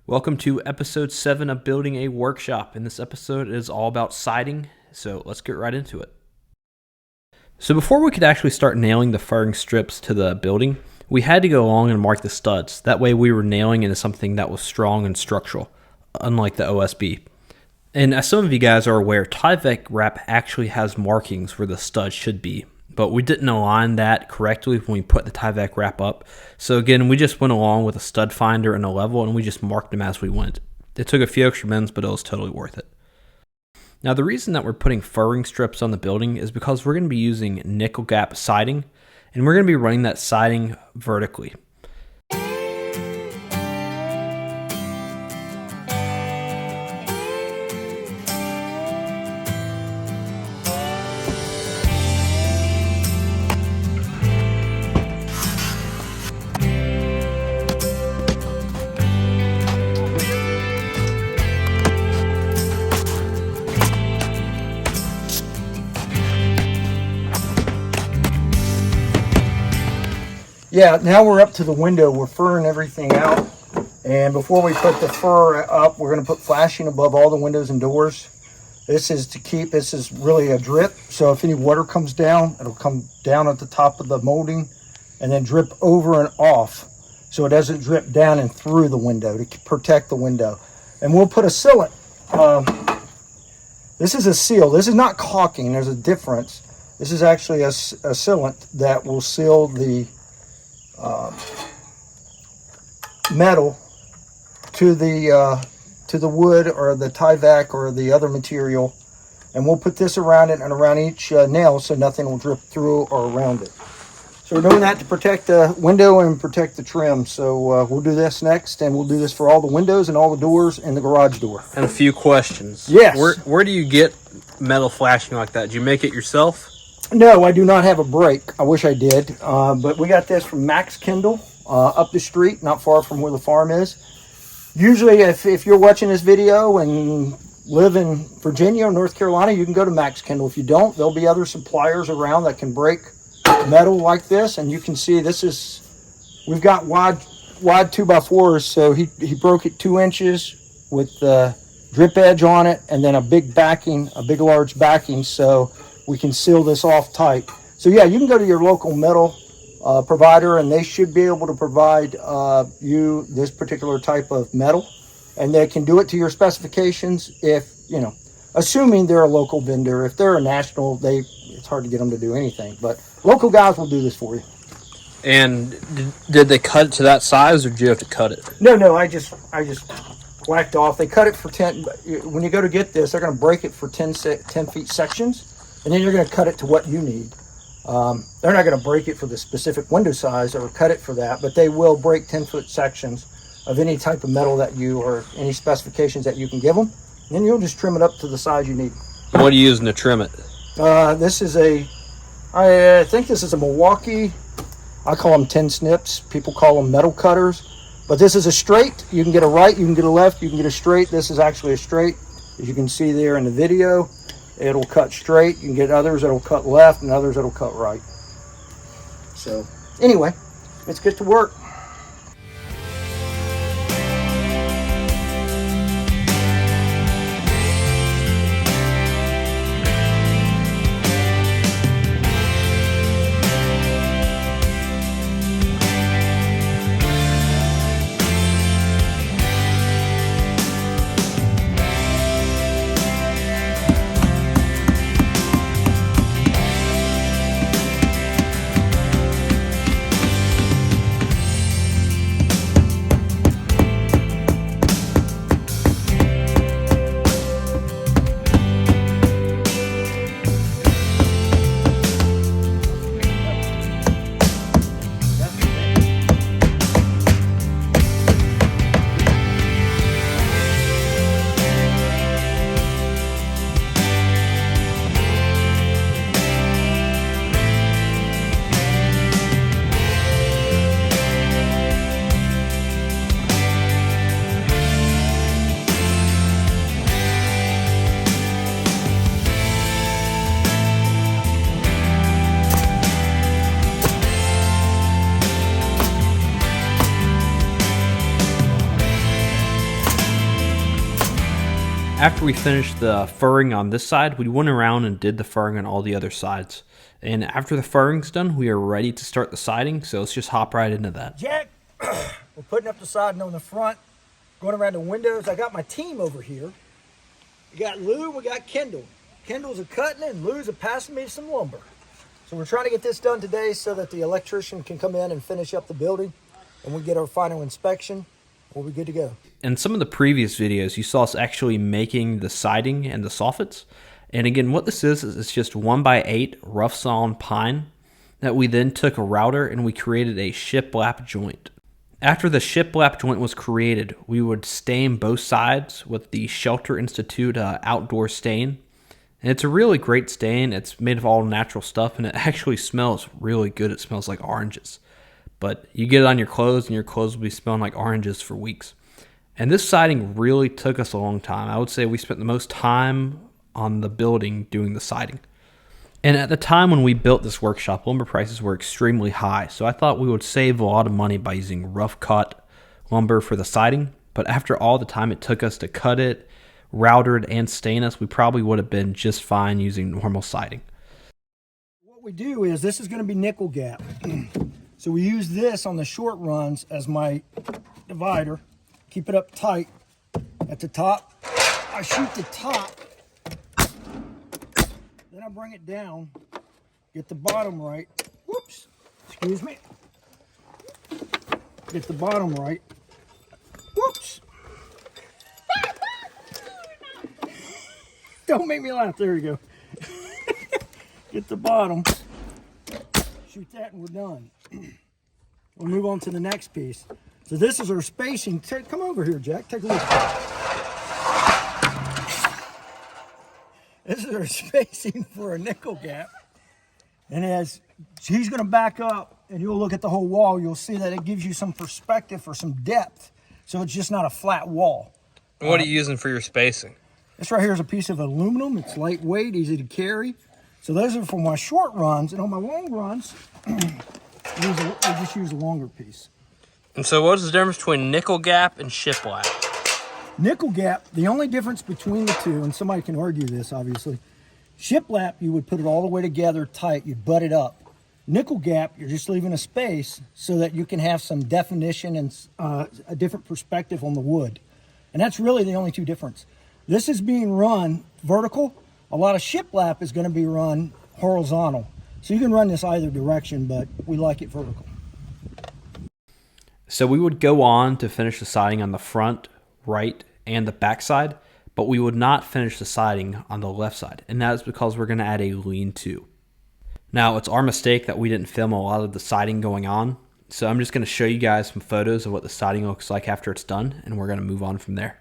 Welcome to episode 7 of Building a Workshop. In this episode, it is all about siding, so let's get right into it. So before we could actually start nailing the furring strips to the building, we had to go along and mark the studs. That way we were nailing into something that was strong and structural, unlike the OSB. And as some of you guys are aware, Tyvek wrap actually has markings where the studs should be, but we didn't align that correctly when we put the Tyvek wrap up. So again, we just went along with a stud finder and a level, and we just marked them as we went. It took a few extra minutes, but it was totally worth it. Now, the reason that we're putting furring strips on the building is because we're going to be using nickel gap siding, and we're going to be running that siding vertically. Yeah, now we're up to the window. We're furring everything out. And before we put the fur up, we're going to put flashing above all the windows and doors. This is really a drip. So if any water comes down, it'll come down at the top of the molding and then drip over and off. So it doesn't drip down and through the window to protect the window. And we'll put a sealant. This is a seal. This is not caulking. There's a difference. This is actually a sealant that will seal the metal to the wood or the Tyvek or the other material, and we'll put this around it and around each nail so nothing will drip through or around it. So we're doing that to protect the window and protect the trim. So we'll do this next, and we'll do this for all the windows and all the doors and the garage door. And a few questions. Yes. Where do you get metal flashing like that? Do you make it yourself? No, I do not have a brake. I wish I did, but we got this from Max Kindle up the street, not far from where the farm is. Usually, if you're watching this video and live in Virginia or North Carolina, you can go to Max Kindle. If you don't, there'll be other suppliers around that can break metal like this. And you can see we've got wide 2x4s, so he broke it 2 inches with the drip edge on it, and then a big large backing, so we can seal this off tight. So yeah, you can go to your local metal provider, and they should be able to provide you this particular type of metal, and they can do it to your specifications. If assuming they're a local vendor. If they're a national, it's hard to get them to do anything, but local guys will do this for you. And did they cut it to that size, or did you have to cut it? No, I just whacked off. They cut it for 10. When you go to get this, they're going to break it for 10 feet sections. And then you're going to cut it to what you need. They're not going to break it for the specific window size or cut it for that, but they will break 10-foot sections of any type of metal or any specifications that you can give them. And then you'll just trim it up to the size you need. What are you using to trim it? I think this is a Milwaukee. I call them 10 snips. People call them metal cutters. But this is a straight. You can get a right, you can get a left, you can get a straight. This is actually a straight, as you can see there in the video. It'll cut straight. You can get others that'll cut left and others that'll cut right. So anyway, let's get to work. After we finished the furring on this side, we went around and did the furring on all the other sides. And after the furring's done, we are ready to start the siding, so let's just hop right into that. Jack, we're putting up the siding on the front, going around the windows. I got my team over here. We got Lou and we got Kendall. Kendall's a cutting and Lou's a passing me some lumber. So we're trying to get this done today so that the electrician can come in and finish up the building, and we get our final inspection. We'll be good to go. In some of the previous videos, you saw us actually making the siding and the soffits. And again, what this is it's just 1x8 rough sawn pine that we then took a router and we created a shiplap joint. After the shiplap joint was created, we would stain both sides with the Shelter Institute outdoor stain. And it's a really great stain. It's made of all natural stuff, and it actually smells really good. It smells like oranges. But you get it on your clothes, and your clothes will be smelling like oranges for weeks. And this siding really took us a long time. I would say we spent the most time on the building doing the siding. And at the time when we built this workshop, lumber prices were extremely high. So I thought we would save a lot of money by using rough cut lumber for the siding. But after all the time it took us to cut it, router it, and stain us, we probably would have been just fine using normal siding. What we do is, this is going to be nickel gap. So we use this on the short runs as my divider. Keep it up tight at the top. I shoot the top. Then I bring it down. Get the bottom right. Whoops. Excuse me. Get the bottom right. Whoops. Don't make me laugh. There you go. Get the bottom. Shoot that and we're done. We'll move on to the next piece. So this is our spacing. Come over here, Jack. Take a look. This is our spacing for a nickel gap. And as he's going to back up and you'll look at the whole wall, you'll see that it gives you some perspective or some depth. So it's just not a flat wall. What are you using for your spacing? This right here is a piece of aluminum. It's lightweight, easy to carry. So those are for my short runs. And on my long runs, we just use a longer piece. And so what is the difference between nickel gap and shiplap? Nickel gap, the only difference between the two, and somebody can argue this obviously, shiplap, you would put it all the way together tight, you'd butt it up. Nickel gap, you're just leaving a space so that you can have some definition and a different perspective on the wood. And that's really the only two difference. This is being run vertical. A lot of shiplap is going to be run horizontal. So you can run this either direction, but we like it vertical. So we would go on to finish the siding on the front, right, and the back side, but we would not finish the siding on the left side, and that is because we're going to add a lean-to. Now, it's our mistake that we didn't film a lot of the siding going on, so I'm just going to show you guys some photos of what the siding looks like after it's done, and we're going to move on from there.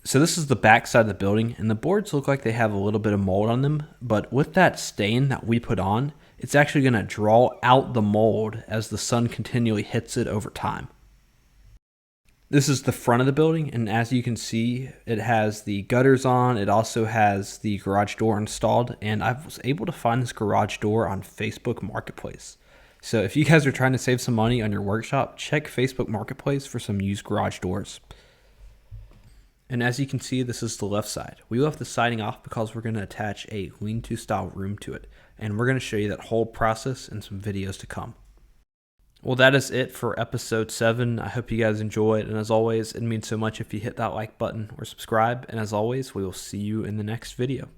So this is the back side of the building, and the boards look like they have a little bit of mold on them, but with that stain that we put on, it's actually going to draw out the mold as the sun continually hits it over time. This is the front of the building, and as you can see, it has the gutters on. It also has the garage door installed, and I was able to find this garage door on Facebook Marketplace. So if you guys are trying to save some money on your workshop, check Facebook Marketplace for some used garage doors. And as you can see, this is the left side. We left the siding off because we're going to attach a lean-to style room to it. And we're going to show you that whole process in some videos to come. Well, that is it for episode 7. I hope you guys enjoy it. And as always, it means so much if you hit that like button or subscribe. And as always, we will see you in the next video.